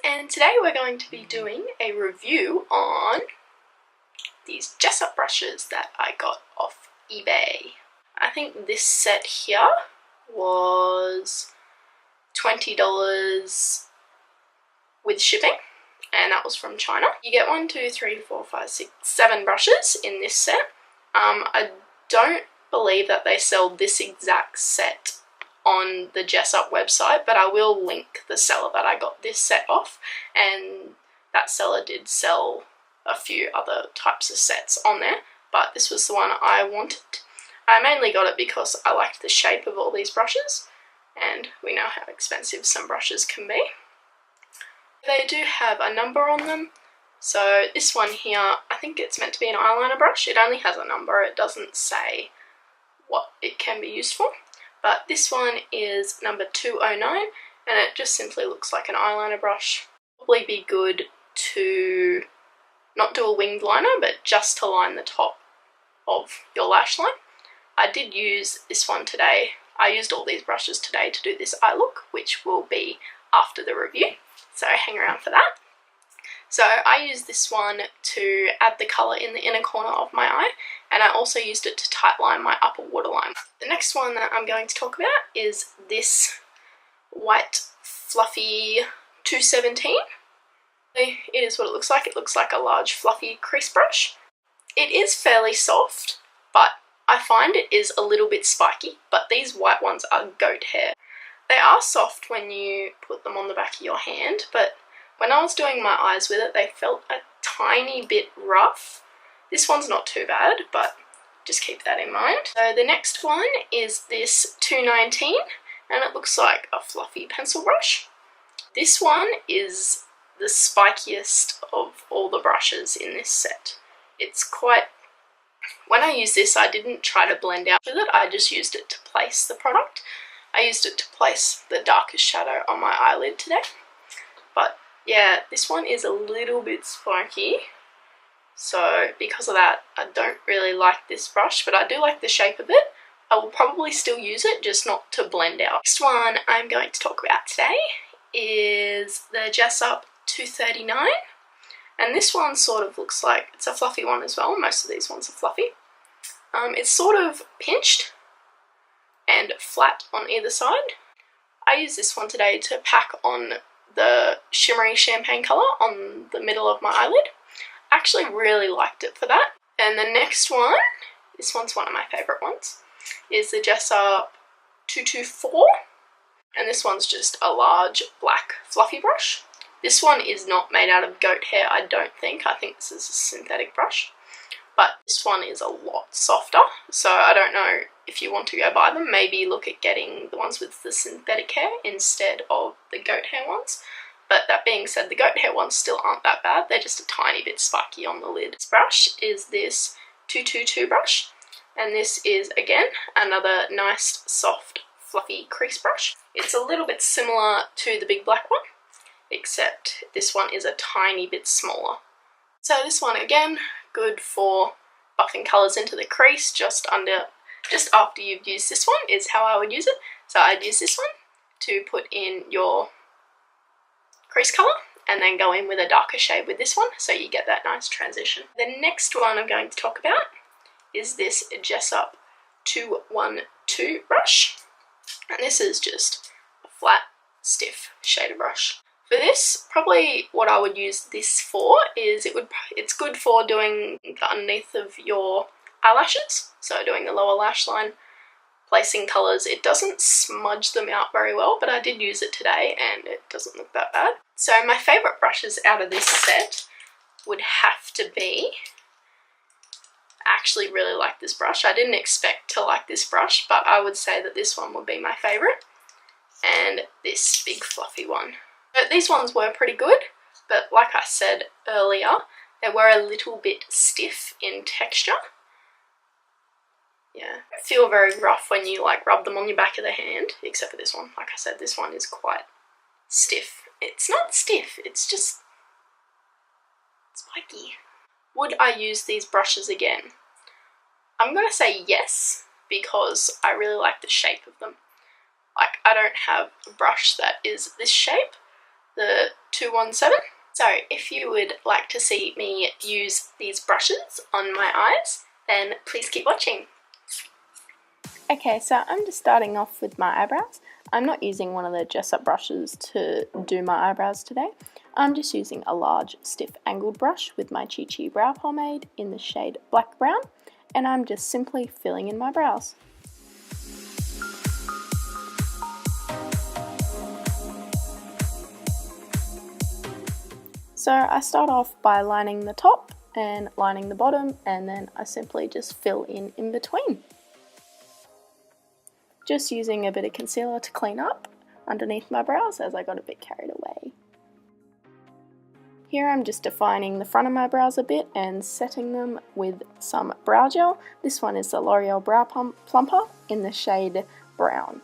and today we're going to be doing a review on these Jessup brushes that I got off eBay. I think this set here was $20 with shipping, and that was from China. You get 1, 2, 3, 4, 5, 6, 7 brushes in this set. I don't believe that they sell this exact set on the Jessup website, but I will link the seller that I got this set off, and that seller did sell a few other types of sets on there, but this was the one I wanted. I mainly got it because I liked the shape of all these brushes, and we know how expensive some brushes can be. They do have a number on them, so this one here, I think it's meant to be an eyeliner brush. It only has a number, it doesn't say what it can be used for. But this one is number 209, and it just simply looks like an eyeliner brush. Probably be good to not do a winged liner, but just to line the top of your lash line. I did use this one today. I used all these brushes today to do this eye look, which will be after the review, so hang around for that. So I used this one to add the colour in the inner corner of my eye, and I also used it to tightline my upper waterline. The next one that I'm going to talk about is this white fluffy 217. It is what it looks like. It looks like a large fluffy crease brush. It is fairly soft, but I find it is a little bit spiky, but these white ones are goat hair. They are soft when you put them on the back of your hand, but when I was doing my eyes with it, they felt a tiny bit rough. This one's not too bad, but just keep that in mind. So the next one is this 219, and it looks like a fluffy pencil brush. This one is the spikiest of all the brushes in this set. It's quite... When I used this, I didn't try to blend out with it, I just used it to place the product. I used it to place the darkest shadow on my eyelid today. But yeah, this one is a little bit spiky, so because of that I don't really like this brush, but I do like the shape of it. I will probably still use it, just not to blend out. Next one I'm going to talk about today is the Jessup 239, and this one sort of looks like it's a fluffy one as well. Most of these ones are fluffy. It's sort of pinched and flat on either side. I used this one today to pack on the shimmery champagne colour on the middle of my eyelid. I actually really liked it for that. And the next one, this one's one of my favourite ones, is the Jessup 224, and this one's just a large black fluffy brush. This one is not made out of goat hair, I don't think. I think this is a synthetic brush, but this one is a lot softer, so I don't know if you want to go buy them. Maybe look at getting the ones with the synthetic hair instead of the goat hair ones. But that being said, the goat hair ones still aren't that bad. They're just a tiny bit spiky on the lid. This brush is this 222 brush, and this is again another nice soft fluffy crease brush. It's a little bit similar to the big black one, except this one is a tiny bit smaller. So this one again, good for buffing colours into the crease just after you've used this one is how I would use it. So I'd use this one to put in your crease colour and then go in with a darker shade with this one, so you get that nice transition. The next one I'm going to talk about is this Jessup 212 brush, and this is just a flat, stiff shader brush. For this, probably what I would use this for is it's good for doing the underneath of your eyelashes, so doing the lower lash line, placing colours. It doesn't smudge them out very well, but I did use it today and it doesn't look that bad. So my favourite brushes out of this set would have to be... I actually really like this brush. I didn't expect to like this brush, but I would say that this one would be my favourite, and this big fluffy one. But these ones were pretty good, but like I said earlier, they were a little bit stiff in texture. Yeah, feel very rough when you like rub them on your back of the hand, except for this one. Like I said, this one is quite stiff. It's not stiff, it's just spiky. Would I use these brushes again? I'm going to say yes, because I really like the shape of them. Like, I don't have a brush that is this shape. The 217. So if you would like to see me use these brushes on my eyes, then please keep watching. Okay, so I'm just starting off with my eyebrows. I'm not using one of the Jessup brushes to do my eyebrows today. I'm just using a large, stiff, angled brush with my Chi Chi brow pomade in the shade Black Brown, and I'm just simply filling in my brows. So I start off by lining the top and lining the bottom, and then I simply just fill in between. Just using a bit of concealer to clean up underneath my brows as I got a bit carried away. Here I'm just defining the front of my brows a bit and setting them with some brow gel. This one is the L'Oreal Brow Plumper in the shade Brown.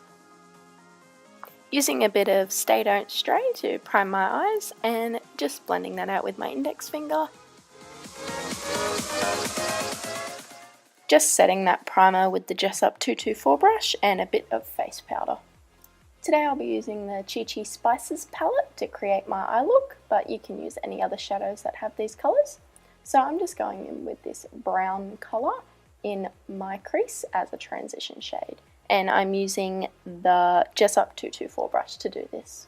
Using a bit of Stay Don't Stray to prime my eyes and just blending that out with my index finger. Just setting that primer with the Jessup 224 brush and a bit of face powder. Today I'll be using the Chi Chi Spices palette to create my eye look, but you can use any other shadows that have these colours. So I'm just going in with this brown colour in my crease as a transition shade. And I'm using the Jessup 224 brush to do this.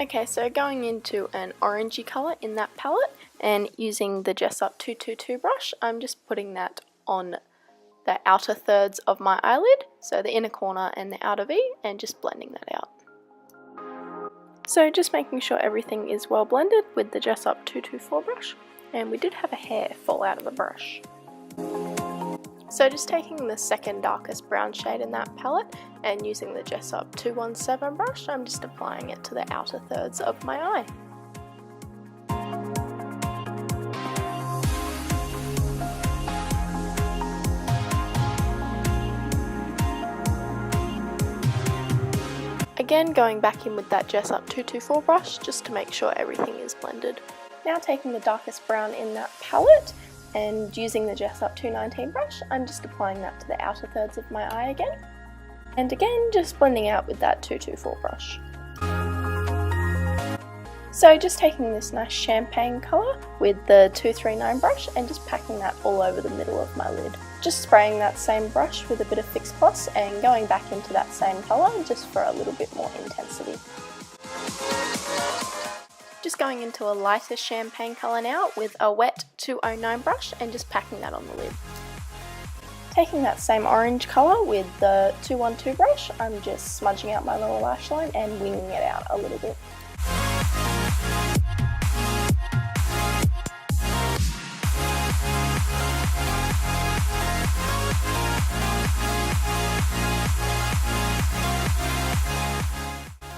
Okay, so going into an orangey colour in that palette and using the Jessup 222 brush, I'm just putting that on the outer thirds of my eyelid, so the inner corner and the outer V, and just blending that out. So just making sure everything is well blended with the Jessup 224 brush. And we did have a hair fall out of the brush. So just taking the second darkest brown shade in that palette and using the Jessup 217 brush, I'm just applying it to the outer thirds of my eye. Again, going back in with that Jessup 224 brush just to make sure everything is blended. Now taking the darkest brown in that palette and using the Jessup 219 brush, I'm just applying that to the outer thirds of my eye again. And again, just blending out with that 224 brush. So just taking this nice champagne colour with the 239 brush and just packing that all over the middle of my lid. Just spraying that same brush with a bit of Fix Plus and going back into that same colour just for a little bit more intensity. Just going into a lighter champagne colour now with a wet 209 brush and just packing that on the lid. Taking that same orange colour with the 212 brush, I'm just smudging out my lower lash line and winging it out a little bit.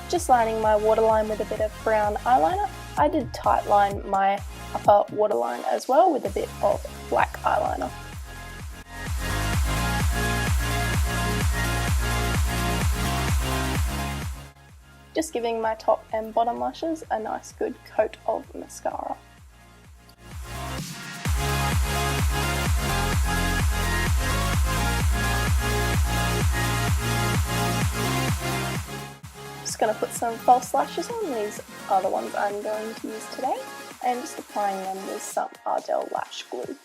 Just lining my waterline with a bit of brown eyeliner. I did tightline my upper waterline as well with a bit of black eyeliner. Just giving my top and bottom lashes a nice good coat of mascara. Just going to put some false lashes on. These are the ones I'm going to use today, and just applying them with some Ardell lash glue.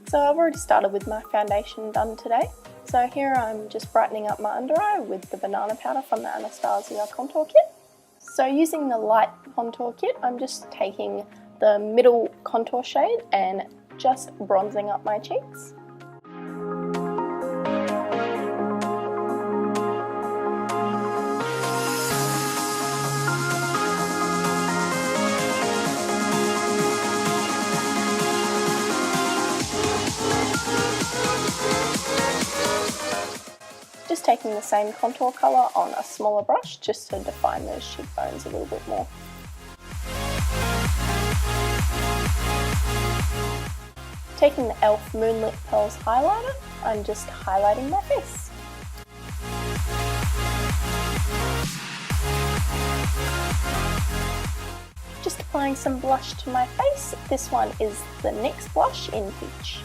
So I've already started with my foundation done today. So here I'm just brightening up my under eye with the banana powder from the Anastasia contour kit. So using the light contour kit, I'm just taking the middle contour shade and just bronzing up my cheeks. Just taking the same contour colour on a smaller brush just to define those cheekbones a little bit more. Taking the e.l.f. Moonlit Pearls eyeliner, I'm just highlighting my face. Just applying some blush to my face. This one is the NYX blush in Peach.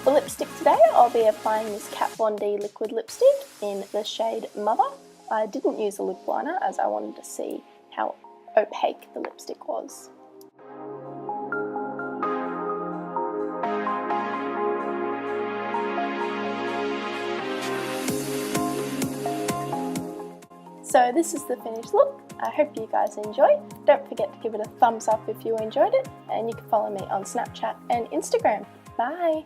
For lipstick today, I'll be applying this Kat Von D liquid lipstick in the shade Mother. I didn't use a lip liner as I wanted to see how opaque the lipstick was. So this is the finished look. I hope you guys enjoy. Don't forget to give it a thumbs up if you enjoyed it, and you can follow me on Snapchat and Instagram. Bye!